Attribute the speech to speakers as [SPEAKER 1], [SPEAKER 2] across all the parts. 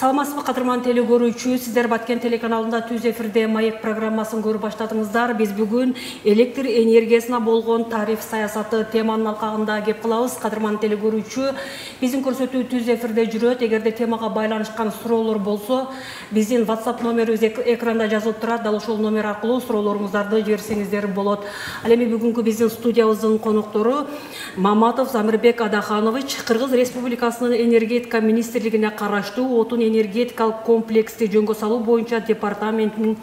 [SPEAKER 1] Саламатсызбы кадырман теле көрүүчү, сиздер Баткен телеканалында түз эфирде маек программасын көрүп баштадыңыздар. Биз бүгүн электр энергиясына болгон тариф саясаты теманын алкагында кеп кылабыз. Кадырман теле көрүүчү, биздин көрсөтүү түз эфирде жүрөт. Эгерде темага байланышкан суроолор болсо, биздин WhatsApp номерибиз экранда жазылып турат. Дал ошол номер аркылуу суроолоруңуздарды жиберсеңиздер болот. Ал эми бүгүнкү биздин студиябыздын коноктору Маматов Замирбек Адаханович, Кыргыз Республикасынын энергетика министрлигине караштуу отун энергетикалык комплексти жөнгө салуу боюнча департаментинин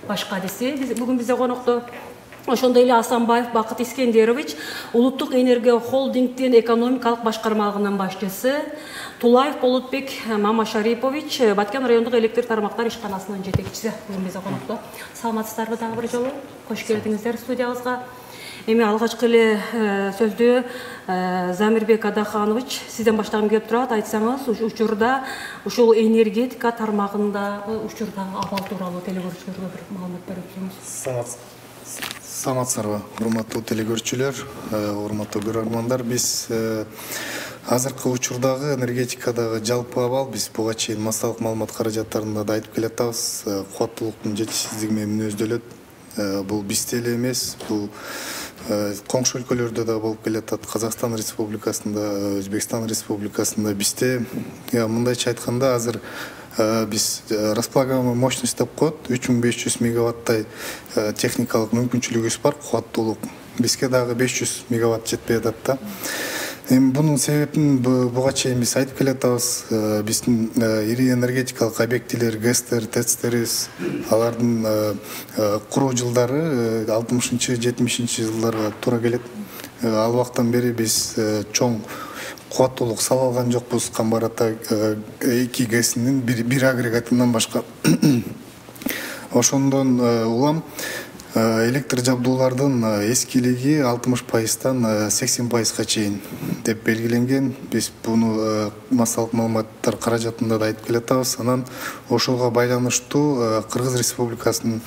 [SPEAKER 1] баш кадиси. Бүгүн бизде конокто. Ошондой эле Асанбаев Бакыт Искендерович, Улуттук энергия холдингдин экономикалык башкармалыгынын башчысы, Тулаев Болотбек Мамашарипович, Баткен райондук электр тармактар ишканасынын жетекчиси. Бүгүн бизде конокто. Саламатсыздарбы дагы бир жолу? Кош келдиңиздер студиябызга. Эми алгачкы эле сөздү Замирбек Адаханович, сизден баштагым келип турат. Айтсаңыз, учурда ушул энергетика тармагындагы учурдагы абал тууралуу телекөрүүчүлөргө бир маалымат берип өтсөңүз.
[SPEAKER 2] Саламатсыздарбы, урматтуу телекөрүүчүлөр, урматтуу көрөрмандар. Биз азыркы учурдагы энергетикадагы жалпы абал биз буга чейин массалык маалымат каражаттарында да айтып келатабыз. Кубаттуулуктун жетишсиздиги менен мүнөздөлөт. Бул бизде эле эмес, бул коңшу өлкөлөрдө да болуп келатат. Казакстан Республикасында, Өзбекстан Республикасында бизде мындайча айтканда азыр биз располагаемый мощность деп коет, 3500 мегаваттай техникалык мүмкүнчүлүгүбүз бар, кубаттуулук. Бизге дагы 500 мегаватт жетпей атат да. Эми бунун себебин буга чейин биз айтып келатабыз. Биздин ири энергетикалык объектилер, ГЭСтер, ТЭЦтерибиз, алардын куруу жылдары 60-70 жылдарга туура келет. Ал убактан бери биз чоң кубаттуулук сала алган жокпуз. Камбар-Ата 2 ГЭСинин бир агрегатынан башка. Ошондон улам электр жабдуулардын эскилиги 60%-тан 80%-га чейин деп белгиленген. Биз буну массалык маалыматтар каражатында да айтып келатабыз. Анан ошого байланыштуу Кыргыз Республикасынын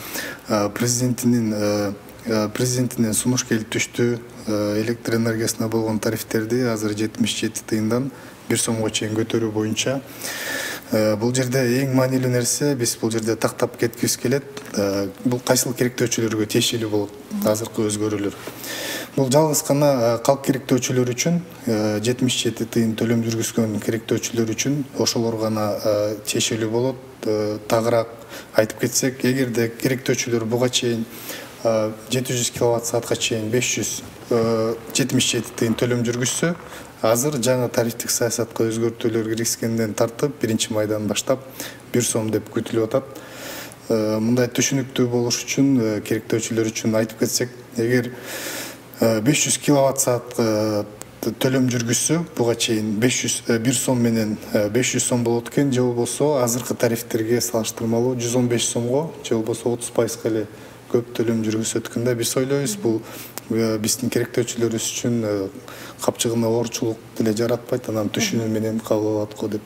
[SPEAKER 2] президентинин сунуш келип түштү. Электр энергиясына болгон тарифтерди азыр 77 тыйындан 1 сомго чейин көтөрүү боюнча. Бул жерде эң маанилүү нерсе, биз бул жерде тактап кеткибиз келет. Бул кайсыл керектөөчүлөргө тиешелүү болот азыркы өзгөрүүлөр. Бул жалгыз гана калк керектөөчүлөр үчүн 77 тыйын төлөм жүргүзгөн керектөөчүлөр үчүн ошолор гана тиешелүү болот. Тагыраак айтып кетсек, эгерде керектөөчүлөр буга чейин 700 киловатт саатка чейин 577 тыйын төлөм жүргүзсө, азыр жаңы тарифтик саясатка өзгөртүүлөр киргизгенден тартып 1 майдан баштап 1 сом деп күтүлүп атат. Мындай түшүнүктүү болуш үчүн керектөөчүлөр үчүн айтып кетсек, эгер 500 киловатт саат төлөм жүргүзсө, буга чейин 1 сом менен 500 сом болот экен, же болбосо азыркы тарифтерге салыштырмалуу 115 сомго, же болбосо 30%га эле көп төлөм жүргүзөт экен да. Биз ойлойбуз, бул биздин керектөөчүлөрүбүз үчүн капчыгына оорчулук деле жаратпайт, анан түшүнүү менен кабыл алат го деп.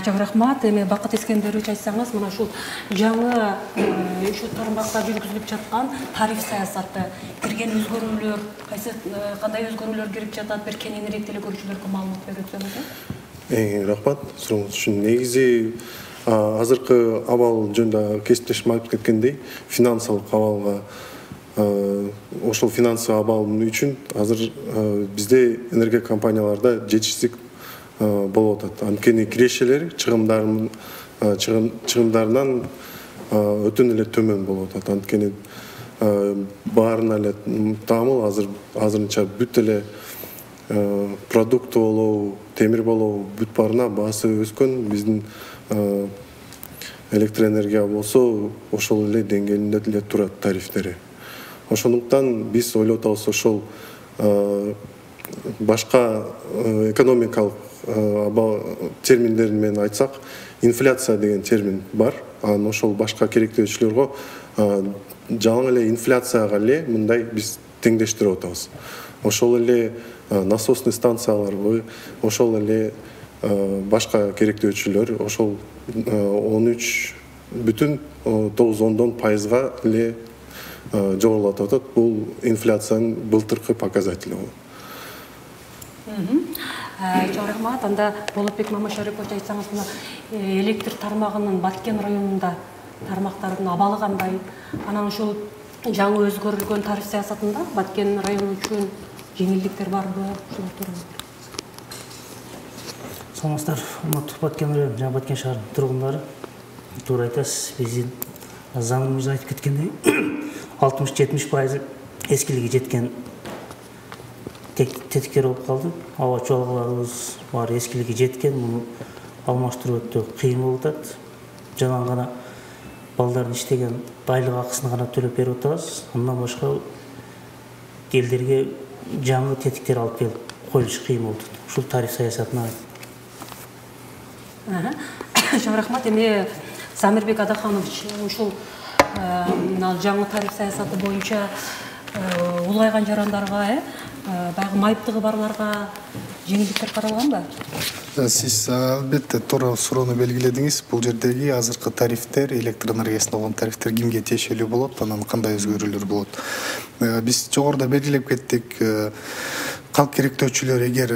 [SPEAKER 1] Чоң рахмат. Эми Бакыт Искендерович, айтсаңыз, мына ушул жаңы ушу тармакта жүргүзүлүп жаткан тариф саясаты кирген өзгөрүүлөр, кандай өзгөрүүлөр кирип жатат, бир кененирээк деле көрүүчүлөргө маалымат берип өтсөңүз.
[SPEAKER 3] Рахмат сурооңуз үчүн. Негизи азыркы абал жөнүндө кесиптешим айтып кеткендей, финансылык абалга ошол финансылык абал үчүн азыр бизде энергия компанияларда жетишсиздик болуп атат. Анткени кирешелер чыгымдарынан өтөн эле төмөн болуп атат. Анткени баарына эле таамыл азырынча бүт эле продукт болобу, темир болобу, бүт баарына баасы өскөн. Биздин электроэнергия болсо ошол эле деңгээлинде эле турат тарифтери. Ошондуктан биз ойлоп атабыз, ошол башка экономикалык терминдер менен айтсак, инфляция деген термин бар. Анан ошол башка керектөөчүлөргө жалаң эле инфляцияга эле мындай биз теңдештирип атабыз. Ошол эле насосный станцияларбы, ошол эле башка керектөөчүлөр, ошол 13,9% эле жогорулатып атат. Бул инфляциянын былтыркы показатели.
[SPEAKER 1] Рахмат. Анда Болотбек Мамашарипович, айтсаңыз, мына электр тармагынын Баткен районунда тармактардын абалы кандай? Анан ушул жаңы өзгөрүлгөн тариф саясатында Баткен району үчүн жеңилдиктер барбы? Ушул тууралуу.
[SPEAKER 4] Саламатсыздар, урматтуу Баткен району жана Баткен шаарынын тургундары. Туура айтасыз, биздин заңыбыз айтып кеткендей 60-70% эскилиги жеткен тетиктер болуп калды. Аба чуалгаларыбыз бар эскилиги жеткен, муну алмаштыруу өтө кыйын болуп атат. Жана гана балдардын иштеген айлык акысын гана төлөп берип атабыз. Андан башка элдерге жаңы тетиктер алып келип коюлуш кыйын болуп атат. Ушул тариф саясатына.
[SPEAKER 1] Чоң рахмат. Эми Замирбек Адаханович, ушул жаңы тариф саясаты боюнча улгайган жарандарга, баягы майыптыгы барларга жеңилдиктер каралганбы?
[SPEAKER 2] Сиз албетте туура суроону белгиледиңиз. Бул жердеги азыркы тарифтер, электр энергиясына болгон тарифтер кимге тиешелүү болот, анан кандай өзгөрүүлөр болот? Биз жогоруда белгилеп кеттик. Калк керектөөчүлөр эгер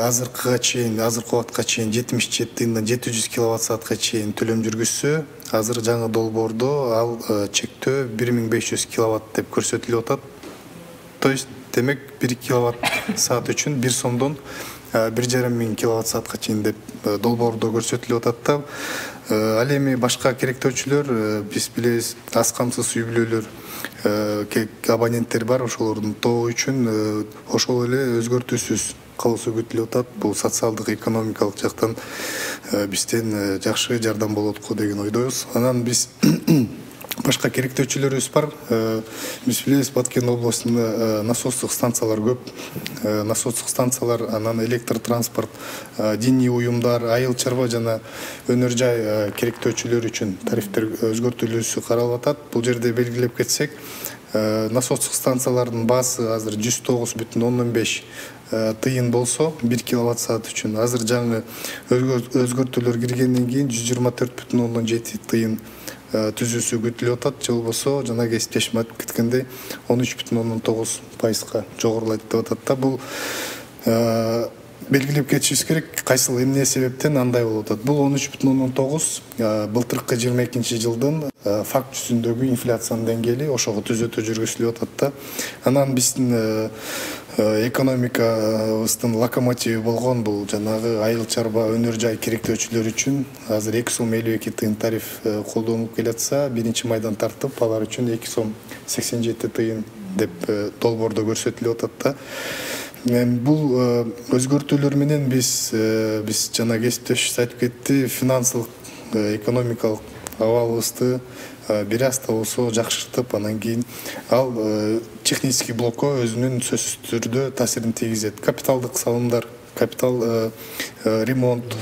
[SPEAKER 2] азыркыга чейин, азыркы убакытка чейин 77 тыйындан 700 киловатт саатка чейин төлөм жүргүзсө, азыр жаңы долбоордо ал чектөө 1500 киловатт деп көрсөтүлүп атат. То есть демек 1 киловатт саат үчүн 1 сомдон 1,5 киловатт саатка чейин деп долбоордо көрсөтүлүп атат да. Ал эми башка керектөөчүлөр, биз билебиз, аз камсыз үй бүлөлөр, абоненттер бар, ошолордун тобу үчүн ошол эле өзгөртүүсүз калуусу күтүлүп атат. Бул социалдык, экономикалык жактан бизден жакшы жардам болот го деген ойдойбуз. Анан биз башка керектөөчүлөрүбүз бар. Биз билебиз, Баткен областында насостук станциялар көп. Насостук станциялар, анан электр транспорт, диний уюмдар, айыл чарба жана өнөр жай керектөөчүлөр үчүн тарифтер өзгөртүлүүсү каралып атат. Бул жерде белгилеп кетсек, насостук станциялардын баасы азыр 109,5 тыйын болсо 1 киловатт саат үчүн, азыр жаңы өзгөртүүлөр киргенден кийин 124,7 тыйын түзүүсү күтүлүп атат. Же болбосо жана кесиптешим айтып кеткендей 13,9%га жогорулайт деп атат да. Бул белгилеп кетишибиз керек, кайсыл эмне себептен андай болуп атат. Бул 13,9 былтыркы 22-жылдын факт жүзүндөгү инфляциянын деңгээли, ошого түзөтүү жүргүзүлүп атат да. Анан биздин экономикабыздын локомотиви болгон бул жанагы айыл чарба өнөр жай керектөөчүлөр үчүн азыр 2 сом 52 тыйын тариф колдонулуп келатса, 1-майдан тартып алар үчүн 2 сом 87 тыйын деп долбоордо көрсөтүлүп атат да. Бул өзгөртүүлөр менен биз жана кесиптешибиз айтып кетти, финансылык, экономикалык абалыбызды бир аз да болсо жакшыртып, анан кийин ал технический блокко өзүнүн сөзсүз түрдө таасирин тийгизет. Капиталдык салымдар, капитал ремонт,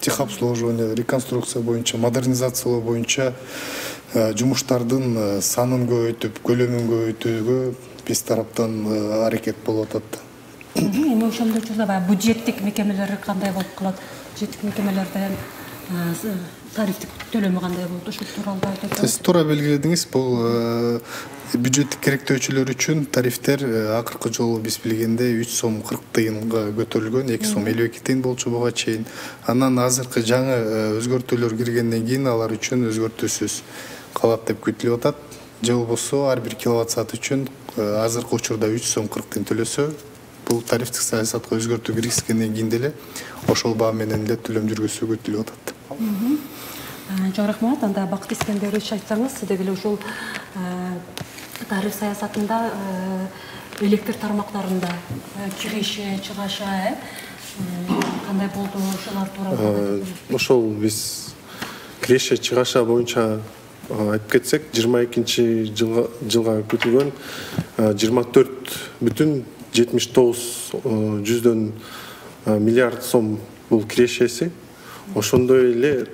[SPEAKER 2] техобслуживание, реконструкция боюнча, модернизациялоо боюнча жумуштардын санын көбөйтүп, көлөмүн көбөйтүүгө биз тараптан аракет болуп атат.
[SPEAKER 1] Эми ошондой учурда баягы бюджеттик мекемелер кандай болуп калат? Бюджеттик мекемелерден тарифтик төлөмү кандай болот? Ушул тууралуу айтып өтөсүз. Сиз
[SPEAKER 2] туура белгиледиңиз. Бул бюджеттик керектөөчүлөр үчүн тарифтер акыркы жолу биз билгендей 3 сом 40 тыйынга көтөрүлгөн, 2 сом 52 тыйын болчу буга чейин. Анан азыркы жаңы өзгөртүүлөр киргенден кийин алар үчүн өзгөртүүсүз калат деп күтүлүп атат. Же болбосо ар бир киловатт саат үчүн азыркы учурда 3 сом 40 тыйын төлөсө, бул тарифтик саясатка өзгөртүү киргизгенден кийин деле ошол баа менен эле төлөм жүргүзүү күтүлүп атат.
[SPEAKER 1] Чоң рахмат. Анда Бакыт Искендерович, айтсаңыз, сиз деги ушул тариф саясатында электр тармактарында киреше, чыгаша кандай болду, ошолор тууралуу?
[SPEAKER 3] Ошол биз киреше, чыгаша боюнча айтып кетсек, 22-жылга күтүлгөн 24,79 миллиард сом бул кирешеси. Ошондой эле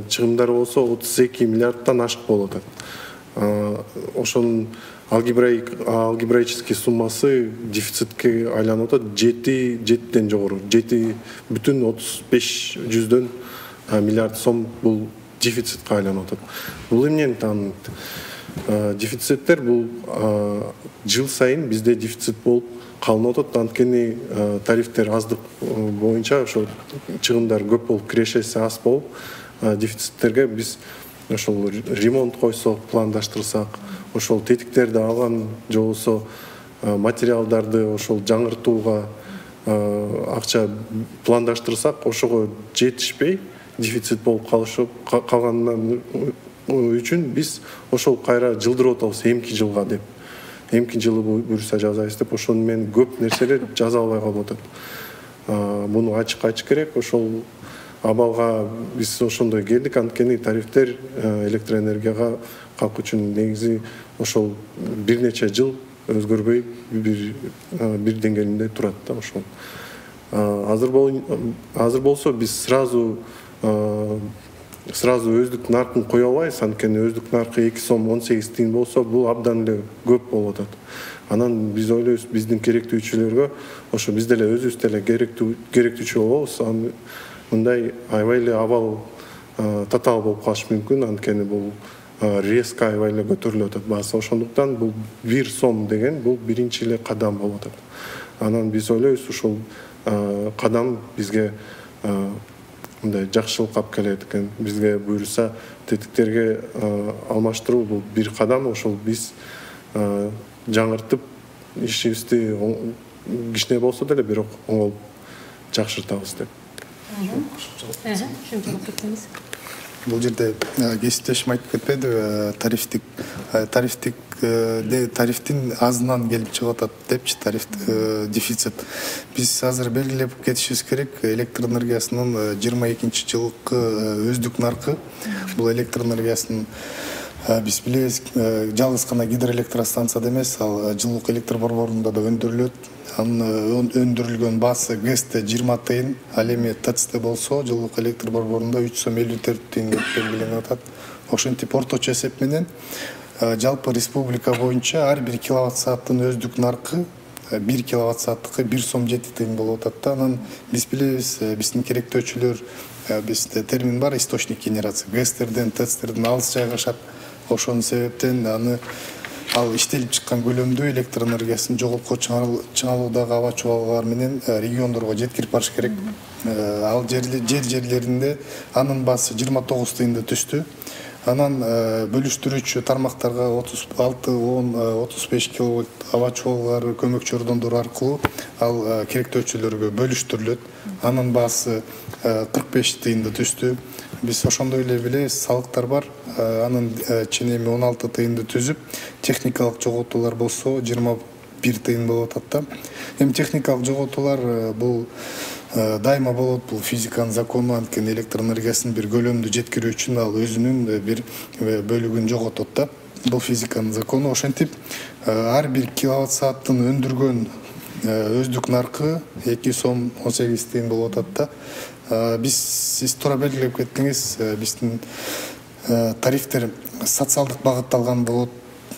[SPEAKER 3] чыгымдар болсо 32 миллиардтан ашык болот. Ошонун алгебраический суммасы дефицитке айланып атат, 7ден жогору, 7,35 миллиард сом бул дефицитке айланып атат. Бул эмнени таанымайт? Дефициттер бул жыл сайын бизде дефицит болуп калынып атат. Анткени тарифтер аздык боюнча ошо чыгымдар көп болуп, кирешеси аз болуп, дефициттерге биз ошол ремонт койсок, пландаштырсак, ошол тетиктерди алган же болбосо материалдарды ошол жаңыртууга акча пландаштырсак, ошого жетишпей дефицит болуп калгандан үчүн биз ошол кайра жылдырып атабыз эмки жылга деп. Эмки жылы буюрса жазабыз деп, ошону менен көп нерселер жаза албай калып атат. Муну ачык айтыш керек. Ошол абалга биз ошондой келдик. Анткени тарифтер электроэнергияга калк үчүн негизи ошол бир нече жыл өзгөрбөй бир деңгээлинде турат да ошол. Азыр болсо биз сразу өздүк наркын кое албайбыз. Анткени өздүк наркы 2 сом 18 тиын болсо, бул абдан эле көп болуп атат. Анан биз ойлойбуз, биздин керектүүчүлөргө ошо биз деле өзүбүз деле керектүүчү болобуз. Мындай аябай эле абал татаал болуп калышы мүмкүн. Анткени бул резко аябай эле көтөрүлүп атат баасы. Ошондуктан бул 1 сом деген бул биринчи эле кадам болуп атат. Анан биз ойлойбуз, ушул кадам бизге мындай жакшылык алып келет экен. Бизге буюрса тетиктерге алмаштыруу бул бир кадам. Ошол биз жаңыртып ишибизди кичине болсо деле бирок оңолуп жакшыртабыз деп.
[SPEAKER 2] Бул жерде кесиптешим айтып кетпеди, тарифтин азынан келип чыгып атат депчи, тариф дефицит. Биз азыр белгилеп кетишибиз керек, электр энергиясынын 22 жылкы өздүк наркы. Бул электр энергиясынын биз билебиз, жалгыз гана гидроэлектростанцияда эмес, ал жылуулук электр борборунда да өндүрүлөт. Анын өндүрүлгөн баасы ГЭСте 20 тыйын, ал эми ТЭЦте болсо жылуулук электр борборунда 3 сом 54 тыйын деп белгиленип атат. Ошентип орточо эсеп менен жалпы республика боюнча ар бир киловатт сааттын өздүк наркы 1 киловатт сааттыкы 1 сом 7 тыйын болуп атат да. Анан биз билебиз, биздин керектөөчүлөр, бизде термин бар, источник генерации. ГЭСтерден, ТЭЦтерден алыс жайгашат. Ошонун себептен ал иштелип чыккан көлөмдүү электр энергиясын жоготкуу чыңалуудагы аба чубалгалар менен региондорго жеткирип барыш керек. Ал жерлеринде анын баасы 29 тыйынды түштү. Анан бөлүштүрүүчү тармактарга 36, 10, 35 киловольт аба чубалгалары көмөкчү ордондор аркылуу ал керектөөчүлөргө бөлүштүрүлөт. Анын баасы 45 тыйынды түштү. Биз ошондой эле билебиз, салыктар бар. Анын ченеми 16 тыйынды түзүп, техникалык жоготуулар болсо 21 тыйын болуп атат да. Эми техникалык жоготуулар бул дайыма болот, бул физиканын закону. Анткени электр энергиясын бир көлөмдү жеткирүү үчүн ал өзүнүн бир бөлүгүн жоготот да. Бул физиканын закону. Ошентип ар бир киловатт сааттын өндүргөн өздүк наркы 2 сом 18 тыйын болуп атат да. Сиз туура белгилеп кеттиңиз, биздин тарифтер социалдык багытталган болот,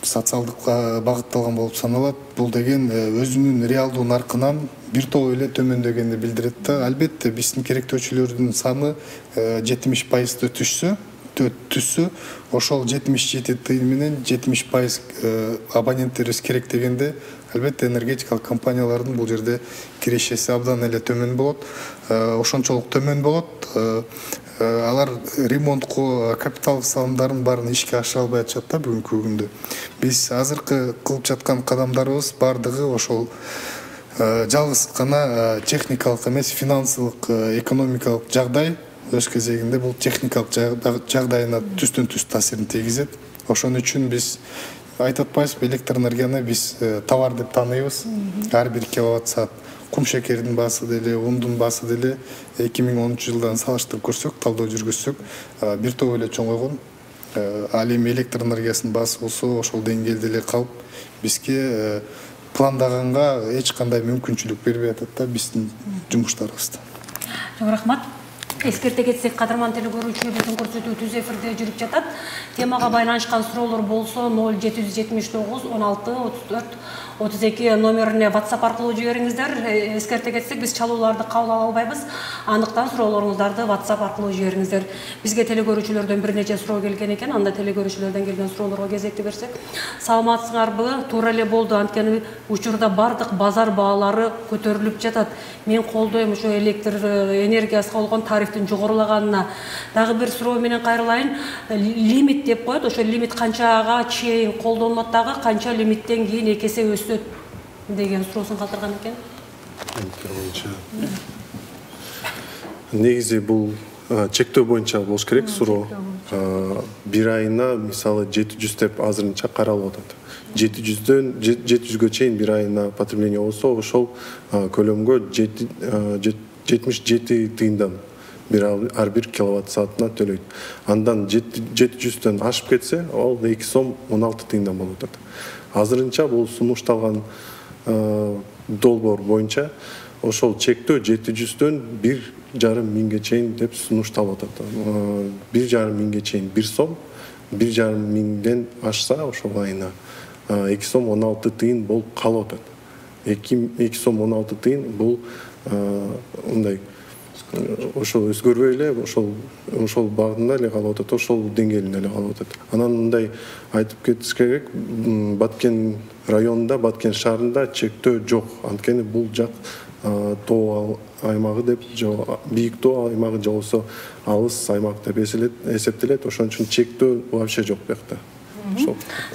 [SPEAKER 2] социалдыкка багытталган болуп саналат. Бул деген өзүнүн реалдуу наркынан бир топ эле төмөндөгөнү билдирет да. Албетте биздин керектөөчүлөрдүн саны 70% түшсө, ошол 77 тыйын менен 70% абоненттерибиз керек дегенде, албетте энергетикалык компаниялардын бул жерде кирешеси абдан эле төмөн болот. Ошончолук төмөн болот. Алар ремонтко капиталдык салымдардын баарын ишке ашыра албай атышат да бүгүнкү күндө. Биз азыркы кылып жаткан кадамдарыбыз бардыгы ошол жалгыз гана техникалык эмес, финансылык, экономикалык жагдай өз кезегинде бул техникалык жагдайына түстөн түз таасирин тийгизет. Ошон үчүн биз айтып атпайбызбы, электр энергияны биз товар деп тааныйбыз. Ар бир киловатт саат кум шекердин баасы деле, ундун баасы деле 2010 жылдан салыштырып көрсөк, талдоо жүргүзсөк, бир топ эле чоңойгон. Ал эми электр энергиясынын баасы болсо ошол деңгээлде эле калып, бизге пландаганга эч кандай мүмкүнчүлүк бербей атат да биздин жумуштарыбызда.
[SPEAKER 1] Рахмат. Эскерте кетсек, кадырман телекөрүүчүлөрүбүздүн көрсөтүү түз эфирде жүрүп жатат. Темага байланышкан суроолор болсо 0779 16 34 32 номерине WhatsApp аркылуу жибериңиздер. Эскерте кетсек, биз чалууларды кабыл ала албайбыз. Андыктан суроолоруңуздарды WhatsApp аркылуу жибериңиздер. Бизге телекөрүүчүлөрдөн бир нече суроо келген экен. Анда телекөрүүчүлөрдөн келген суроолорго кезекти берсек. Саламатсыңарбы? Туура эле болду. Анткени учурда бардык базар баалары көтөрүлүп жатат. Мен колдойм ошо электр энергиясына болгон тарифтин жогорулаганына. Дагы бир суроо менен кайрылайын. Лимит деп коет. Ошо лимит канчага чейин колдонулат, дагы канча лимиттен кийин 2 эсе өсөт деген суроосун калтырган экен.
[SPEAKER 3] Негизи бул чектөө боюнча болуш керек суроо. Бир айына мисалы 700 деп азырынча каралып атат. 700-гө чейин бир айына потребление болсо, ошол көлөмгө 77 тыйындан ар бир киловатт саатына төлөйт. Андан 700дөн ашып кетсе, ал 2 сом 16 тыйындан болуп атат. Азырынча бул сунушталган долбоор боюнча ошол чектөө 700дөн 1,5 миңге чейин деп сунушталып атат. 1,5 миңге чейин 1 сом, 1,5 миңден ашса ошол айына 2 сом 16 тыйын болуп калып атат. 2 сом 16 тыйын бул мындай ошол өзгөрбөй эле ошол багында эле калып атат, ошол деңгээлинде эле калып атат. Анан мындай айтып кетиш керек, Баткен районунда, Баткен шаарында чектөө жок. Анткени бул жак тоо аймагы деп, бийик тоо аймагы же болбосо алыс аймак деп эсептелет. Ошон үчүн чектөө вообще жок бuyakta.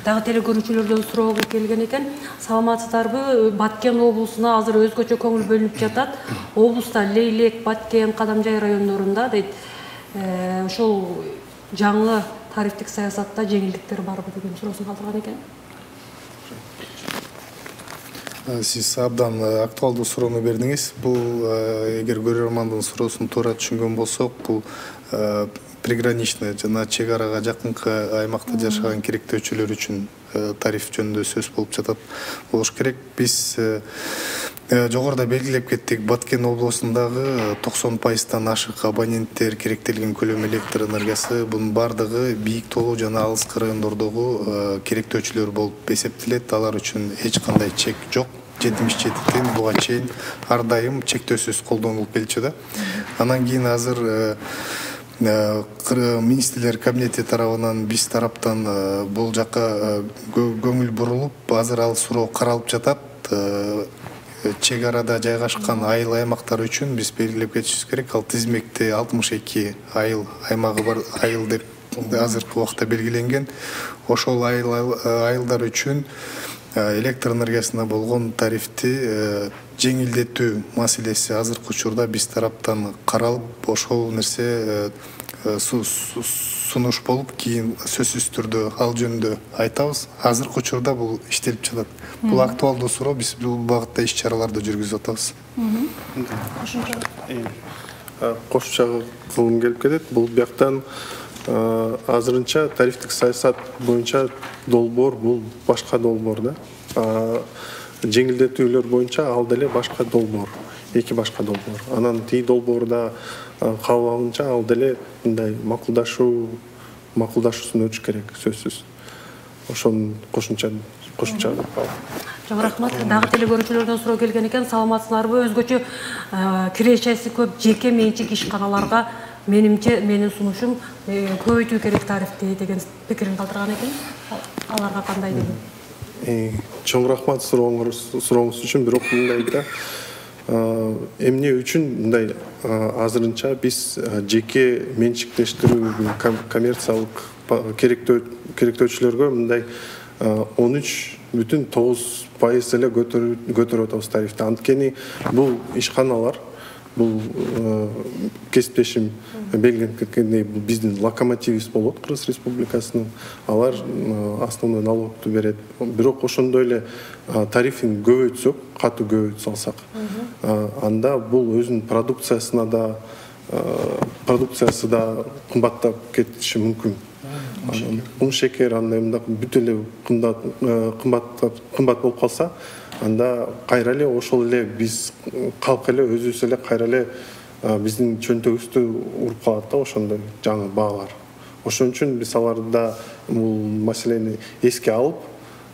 [SPEAKER 1] Дагы телекөрүүчүлөрдөн суроо келген экен. Саламатсыздарбы? Баткен облусуна азыр өзгөчө көңүл бөлүнүп жатат. Облуста Лейлек, Баткен, Кадамжай райондорунда дейт. Ошол жаңы тарифтик саясатта жеңилдиктер барбы деген суроосун калтырган экен.
[SPEAKER 2] Сиз абдан актуалдуу суроону бердиңиз. Бул эгер көрөрмандын суроосун туура түшүнгөн болсок, бул приграничный жана чек арага жакынкы аймакта жашаган керектөөчүлөр үчүн тариф жөнүндө сөз болуп жатат болуш керек. Биз жогоруда белгилеп кеттик, Баткен облусундагы 90%-тан ашык абоненттер керектелген көлөм электр энергиясы, бунун бардыгы бийик тоолуу жана алыскы райондордогу керектөөчүлөр болуп эсептелет. Алар үчүн эч кандай чек жок. 77 тыйын буга чейин ар дайым чектөөсүз колдонулуп келчү да. Анан кийин азыр министрлер кабинети тарабынан биз тараптан бул жакка көңүл бурулуп, азыр ал суроо каралып жатат. Чек арада жайгашкан айыл аймактар үчүн биз белгилеп кетишибиз керек. Ал тизмекте 62 айыл аймагы бар, айыл деп азыркы убакта белгиленген. Ошол айылдар үчүн электр энергиясына болгон тарифти жеңилдетүү маселеси азыркы учурда биз тараптан каралып, ошол нерсе сунуш болуп, кийин сөзсүз түрдө ал жөнүндө айтабыз. Азыркы учурда бул иштелип жатат. Бул актуалдуу суроо, биз бул багытта иш чараларды жүргүзүп атабыз.
[SPEAKER 3] Кошумча кылгым келип кетет. Бул бияктан азырынча тарифтик саясат боюнча долбоор бул башка долбоор да. Жеңилдетүүлөр боюнча ал деле башка долбоор, эки башка долбоор. Анан тиги долбоорда кабыл алынча ал деле мындай макулдашуусун өтүш керек, сөзсүз. Ошон кошумча
[SPEAKER 1] Жок, рахмат. Дагы телекөрүүчүлөрдөн суроо келген экен. Саламатсыңарбы? Өзгөчө кирешеси көп жеке менчик ишканаларга менимче менин сунушум көбөйтүү керек тарифти деген пикирин калтырган экен. Аларга кандай деген?
[SPEAKER 3] Чоң рахмат сурооңуз үчүн. Бирок мындай да, эмне үчүн мындай азырынча биз жеке менчиктештирүү коммерциялык керектөөчүлөргө мындай 13,9% эле көтөрүп атабыз тарифти. Анткени бул ишканалар, бул кесиптешим белгиленгендей биздин локомотивибиз болот Кыргыз Республикасынын. Алар основной налогду берет. Бирок ошондой эле тарифин көбөйтсөк, катуу көбөйтүп салсак, анда бул өзүнүн продукциясы да кымбаттап кетиши мүмкүн. Ун шекер андай мындай бүт эле кымбат болуп калса, анда кайра эле ошол эле биз калк эле өзүбүз эле кайра эле биздин чөнтөгүбүздү уруп калат да ошондой жаңы баалар. Ошон үчүн биз аларда бул маселени эске алып,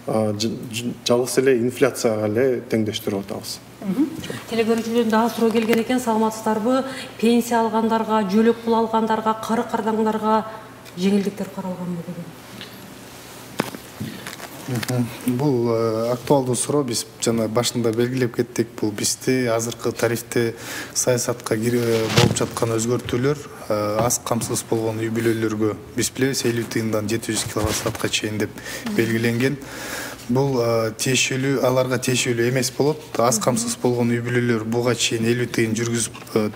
[SPEAKER 3] жалгыз эле инфляцияга эле теңдештирип атабыз.
[SPEAKER 1] Телегөрүүчүлөрдөн дагы суроо келген экен, саламатсыздарбы? Пенсия алгандарга, жөлөк пул алгандарга, кары кардандарга жеңилдиктер каралганбы деген.
[SPEAKER 2] Бул актуалдуу суроо. Биз жана башында белгилеп кеттик. Бул бизде азыркы тарифте саясатка болуп жаткан өзгөртүүлөр аз камсыз болгон үй бүлөлөргө биз билебиз 50 тыйындан 700 киловатт-саатка чейин деп белгиленген. Бул тиешелүү, аларга тиешелүү эмес болот. Аз камсыз болгон үй бүлөлөр буга чейин 50 тыйын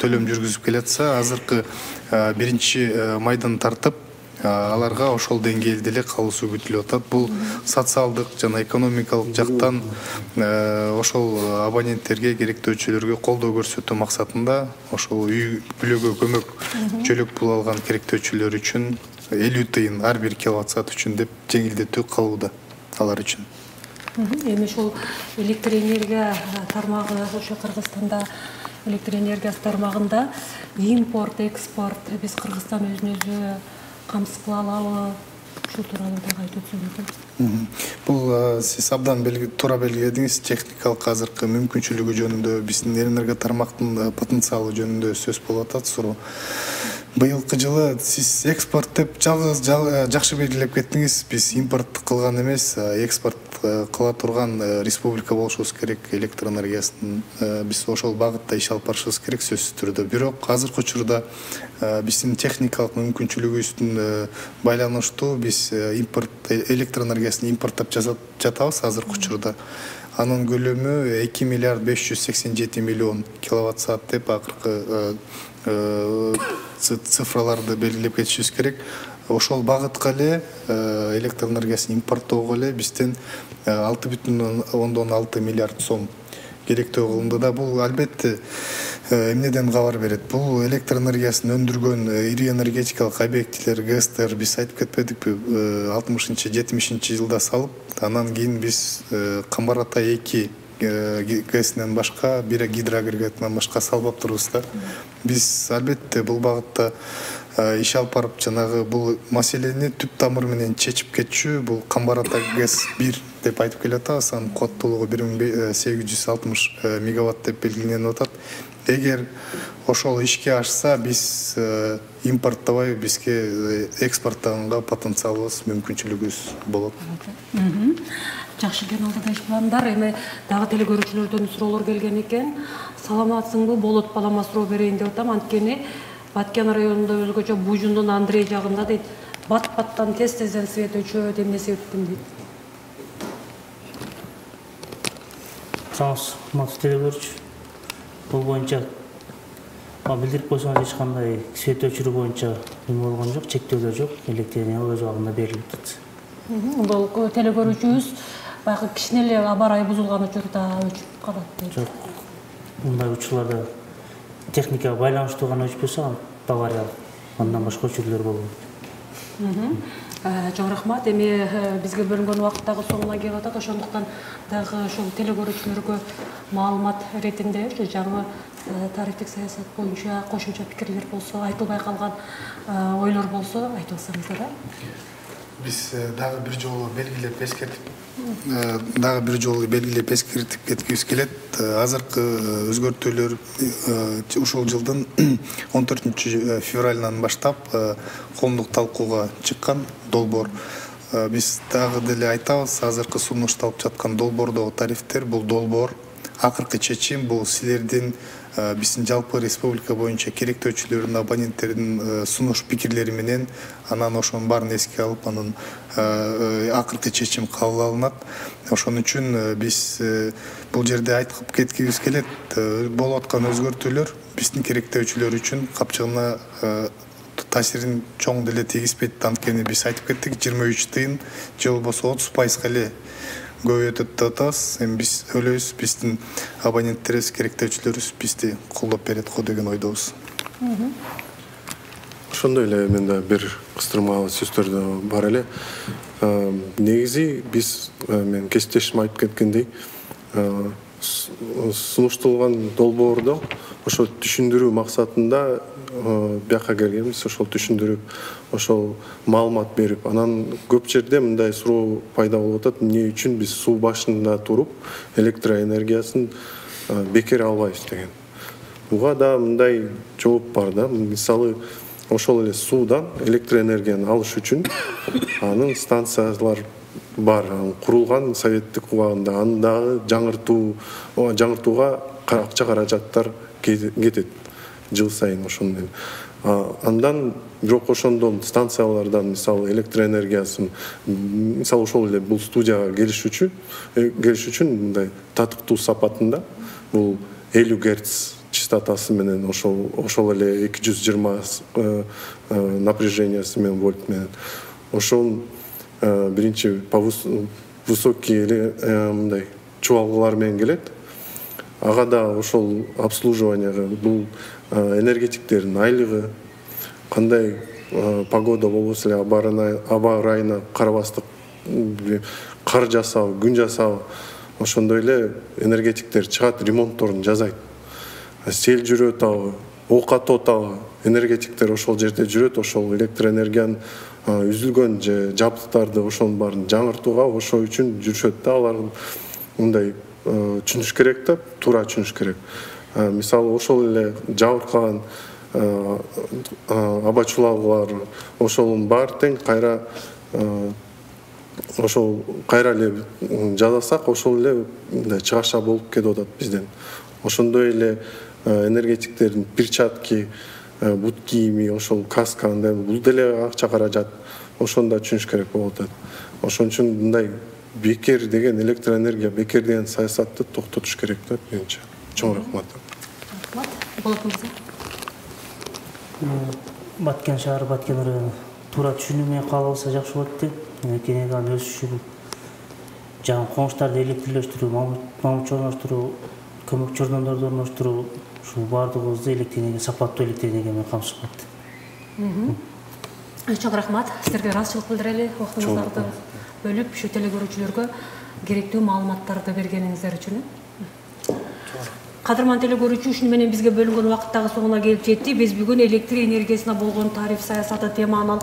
[SPEAKER 2] төлөм жүргүзүп келатса, азыркы 1 майдан тартып аларга ошол деңгээлде эле калуусу күтүлүп атат. Бул социалдык жана экономикалык жактан ошол абоненттерге, керектөөчүлөргө колдоо көрсөтүү максатында ошол үй бүлөгө көмөк жөлөк пул алган керектөөчүлөр үчүн 50 тыйын ар бир киловатт-саат үчүн деп жеңилдетүү кылууда алар үчүн.
[SPEAKER 1] Эми ошол электр энергия тармагы ошо Кыргызстанда электр энергиясы тармагында импорт, экспорт биз Кыргызстан өзүн өзү камсыз кыла алабы? Ушул тууралуу дагы айтып өтсөңүз.
[SPEAKER 2] Бул сиз абдан туура белгиледиңиз. Техникалык азыркы мүмкүнчүлүгү жөнүндө, биздин энергия тармактын потенциалы жөнүндө сөз болуп атат суроо. Быйылкы жылы сиз экспорт деп жалгыз жакшы белгилеп кеттиңиз. Биз импорт кылган эмес, экспорт кыла турган республика болушубуз керек. Электр энергиясын биз ошол багытта иш алып барышыбыз керек сөзсүз түрдө. Бирок азыркы учурда биздин техникалык мүмкүнчүлүгүбүздүн байланыштуу биз электр энергиясын импорттоп жатабыз азыркы учурда. Анын көлөмү 2 миллиард 587 миллион киловатт-саат деп акыркы цифраларды белгилеп кетишибиз керек. Ошол багытка эле электр энергиясын импорттоого эле бизден 6,6 миллиард сом керектөө кылынды да. Бул албетте эмнеден кабар берет? Бул электр энергиясын өндүргөн ири энергетикалык объектилер, ГЭСтер биз айтып кетпедикпи? 60-70 жылда салып, анан кийин биз Камбар Атай 2 ГЭСинен башка, бир гидроагрегатынан башка салбаптырбыз да. Биз албетте бул багытта иш алып барып, жанагы бул маселени түп тамыры менен чечип кетчү. Бул Камбар Атай ГЭС 1 деп айтып келе атабыз. Анын куаттуулугу 1860 мегаватт деп белгиленип атат. Эгер ошол ишке ашса, биз импорттобой, бизге экспорттоганга потенциалыбыз, мүмкүнчүлүгүбүз болот.
[SPEAKER 1] Жакшы экен, алдыда иш пландар. Эми дагы телегөрүүчүлөрдөн суроолор келген экен. Саламатсыңбы? Болот балама суроо берейин деп атам. Анткени Баткен районунда өзгөчө Бужундун Андрей жагында дейт, бат-баттан тез-тезден свет өчөт, эмне себептен дейт.
[SPEAKER 4] Саңыз, урматтуу телегөрүүчү. Бул боюнча билдирип койсоңуз эч кандай свет өчүрүү боюнча эме болгон жок, чектөөлөр жок. Электр энергия өз убагында берилип атат.
[SPEAKER 1] Бул телегөрүүчүбүз баягы кичине эле аба ырайы бузулган учурда өчүп калат дейт.
[SPEAKER 4] Жок. Мындай учурларда техника байланыштуу гана өчпөсө, авария андан башка өчүрлөр болот.
[SPEAKER 1] Чоң рахмат. Эми бизге бөлүнгөн убакыт дагы соңуна келип атат. Ошондуктан дагы ошол телегөрүүчүлөргө маалымат ретинде жаңы тарифтик саясат боюнча кошумча пикирлер болсо, айтылбай калган ойлор болсо айтып атсаңыздар.
[SPEAKER 2] Биз дагы бир жолу белгилеп эскертип кеткибиз келет. Азыркы өзгөртүүлөр ушул жылдын 14 февралынан баштап коомдук талкууга чыккан долбоор. Биз дагы деле айтабыз, азыркы сунушталып жаткан долбоордогу тарифтер, бул долбоор акыркы чечим, бул силердин биздин жалпы республика боюнча керектөөчүлөрдүн, абоненттердин сунуш пикирлери менен, анан ошонун баарын эске алып, анын акыркы чечим кабыл алынат. Ошон үчүн биз бул жерде айтып кеткибиз келет, болуп аткан өзгөртүүлөр биздин керектөөчүлөр үчүн капчыгына таасирин чоң деле тийгизбейт. Анткени биз айтып кеттик, 23 тыйын же болбосо 30% эле көбөйтөт деп атабыз. Эми биз өлөбүз, биздин абоненттерибиз, керектөөчүлөрүбүз бизди колдоп берет го деген ойдобуз.
[SPEAKER 3] Ошондой эле менде бир кыстырмалуу сөздөр да бар эле. Негизи биз мен кесиптешим айтып кеткендей, сунуштулган долбоорду ошо түшүндүрүү максатында бияка келгенбиз. Ошол түшүндүрүп, ошол маалымат берип, анан көп жерде мындай суроо пайда болуп атат: эмне үчүн биз суу башында туруп электроэнергиясын бекер албайбыз деген. Буга да мындай жооп бар да. Мисалы, ошол эле суудан электроэнергияны алыш үчүн анын станциялар бар, курулган советтик убагында. Аны дагы жаңыртууга акча каражаттар кетет жыл сайын ошондой. Андан бирок ошондон станциялардан мисалы электроэнергиясын мисалы ошол эле бул студияга келиш үчүн мындай татыктуу сапатында бул 50 Гц частотасы менен ошол эле 220 напряжениясы менен вольт менен ошол биринчи высокий мындай чубалгылар менен келет. Ага да ошол обслуживанияга бул энергетиктердин айлыгы, кандай погода болбосо эле аба ырайына карабастык кар жасабы, күн жасабы, ошондой эле энергетиктер чыгат, ремонтторун жасайт. Сел жүрөт абы, ок атат абы, энергетиктер ошол жерде жүрөт, ошол электроэнергиянын үзүлгөн же жабдыктарды ошонун баарын жаңыртууга ошол үчүн жүрүшөт да. Алар мындай түшүнүш керек да, туура түшүнүш керек. Мисалы ошол эле жабыркаган аба чулалгылар ошонун баары тең кайра ошол кайра эле жасасак ошол эле мындай чыгаша болуп кетип атат бизден. Ошондой эле энергетиктердин перчатки, бут кийими, ошол каска, бул деле акча каражат. Ошону да түшүнүш керек болуп атат. Ошон үчүн мындай бекер деген электроэнергия, бекер деген саясатты токтотуш керек да менимче. Чоң рахмат.
[SPEAKER 1] Болот мырза.
[SPEAKER 4] Баткен шаары, Баткен району туура түшүнүмө калса жакшы болот деп. Кенеге аны өсүш үчүн жаңы коңуштарды электрлештирүү, мамытчы орноштуруу, көмөк чордондорду орноштуруу, ушул баардыгыбызды электроэнергия, сапаттуу электроэнергия менен камсыз кылат.
[SPEAKER 1] Чоң рахмат. Сиздерге ыраазычылык билдирели, убактыңыздарды бөлүп, ушу телекөрүүчүлөргө керектүү маалыматтарды бергениңиздер үчүн. Кадырман телекөрүүчү, ушуну менен бизге бөлүнгөн убакыт дагы соңуна келип жетти. Биз бүгүн электр энергиясына болгон тариф саясаты теманы